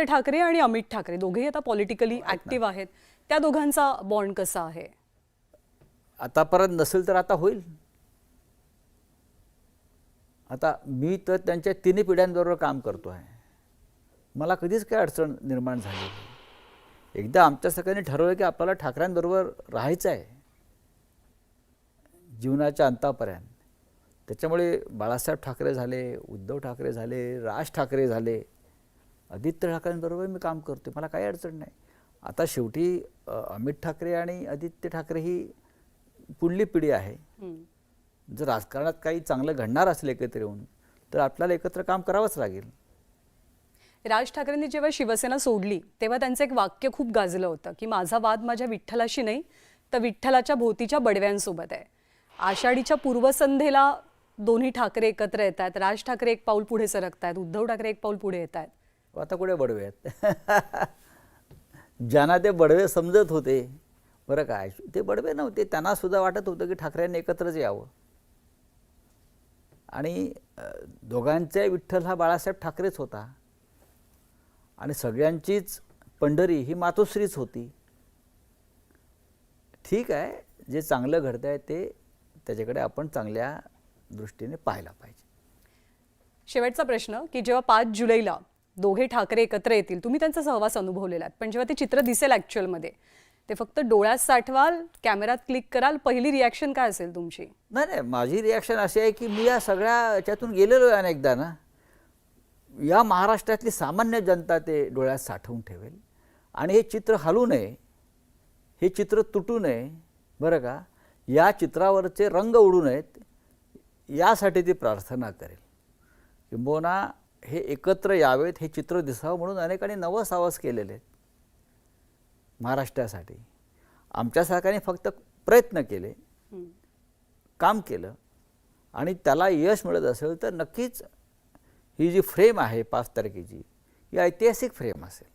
ठाकरे आणि अमित ठाकरे दोघेही आता पॉलिटिकली ऍक्टिव्ह आहेत. त्या दोघांचा बॉन्ड कसा आहे? आतापर्यंत नसेल तर आता होईल. आता मी तर त्यांच्या तिन्ही पिढ्यांबरोबर काम करतो आहे. मला कधीच काही अडचण निर्माण झाली नाही. एकदा आमच्या सगळ्यांनी ठरवलं की आपल्याला ठाकरेंबरोबर राहायचं आहे जीवनाच्या अंतापर्यंत. त्याच्यामुळे बाळासाहेब ठाकरे झाले, उद्धव ठाकरे झाले, राज ठाकरे झाले, आदित्य ठाकरेंबरोबर मी काम करतो. मला काही अडचण नाही. आता शेवटी अमित ठाकरे आणि आदित्य ठाकरे ही पुढली पिढी आहे. जर राजकारणात काही चांगलं घडणार असेल एकत्र येऊन तर आपल्याला एकत्र काम करावंच लागेल. राज ठाकरेंनी जेव्हा शिवसेना सोडली तेव्हा त्यांचं एक वाक्य खूप गाजलं होतं की माझा वाद माझ्या विठ्ठलाशी नाही तर विठ्ठलाच्या भोवतीच्या बडव्यांसोबत आहे. आषाढीच्या पूर्वसंध्येला दोन्ही ठाकरे एकत्र येत आहेत. राज ठाकरे एक पाऊल पुढे सरकत आहेत, उद्धव ठाकरे एक पाऊल पुढे येत आहेत. आता कुठे बडवे आहेत? ज्यांना ते बडवे समजत होते बरं काय, ते बडवे नव्हते. त्यांना सुद्धा वाटत होतं की ठाकरेंनी एकत्रच यावं. आणि दोघांचा विठ्ठल हा बाळासाहेब ठाकरेच होता आणि सगळ्यांचीच पंढरी ही मातोश्रीच होती. ठीक आहे, जे चांगलं घडत आहे ते त्याच्याकडे आपण चांगल्या दृष्टीने पाहायला पाहिजे. शेवटचा प्रश्न की जेव्हा 5 जुलैला दोघे ठाकरे एकत्र येतील, तुम्ही त्यांचा सहवास अनुभवलेला आहे, पण जेव्हा ते चित्र दिसेल ॲक्च्युअलमध्ये ते फक्त डोळ्यात साठवाल, कॅमेऱ्यात क्लिक कराल, पहिली रिॲक्शन काय असेल तुमची? नाही, माझी रिॲक्शन अशी आहे की मी या सगळ्या याच्यातून गेलेलो आहे अनेकदा ना. या महाराष्ट्रातली सामान्य जनता ते डोळ्यात साठवून ठेवेल आणि हे चित्र हलू नये, हे चित्र तुटू नये, बरं का, या चित्रावरचे रंग उडू नयेत यासाठी ती प्रार्थना करेल. किंबहुना हे एकत्र यावेत, हे चित्र दिसावं म्हणून अनेकांनी नवसावस केलेले आहेत महाराष्ट्रासाठी. आमच्यासारख्याने फक्त प्रयत्न केले, काम केलं आणि त्याला यश मिळत असेल तर नक्कीच ही जी फ्रेम आहे 5 तारखेची ही ऐतिहासिक फ्रेम असेल.